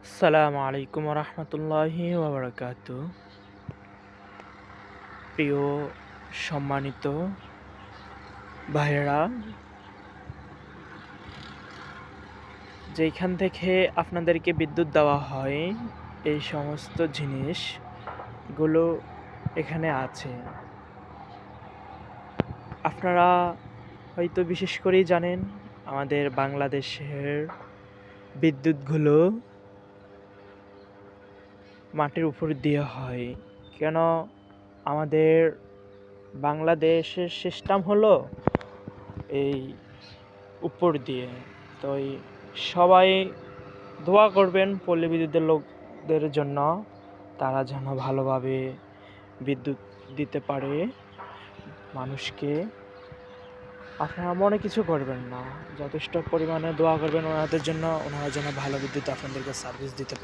আসসালামু আলাইকুম রহমতুল্লাহি ওবরাকাতু। প্রিয় সম্মানিত ভাইয়েরা, যেখান থেকে আপনাদেরকে বিদ্যুৎ দেওয়া হয় এই সমস্ত জিনিসগুলো এখানে আছে। আপনারা হয়তো বিশেষ করেই জানেন আমাদের বাংলাদেশের বিদ্যুৎগুলো মাটির উপর দিয়ে হয়। কেন? আমাদের বাংলাদেশের সিস্টেম হলো এই উপর দিয়ে। তো সবাই দোয়া করবেন পল্লী বিদ্যুতের লোকদের জন্য, তারা যেন ভালোভাবে বিদ্যুৎ দিতে পারে মানুষকে। আপনারা মনে কিছু করবেন না, যথেষ্ট পরিমাণে দোয়া করবেন ওনাদের জন্য, ওনারা যেন ভালো বিদ্যুৎ আপনাদেরকে সার্ভিস দিতে পারে।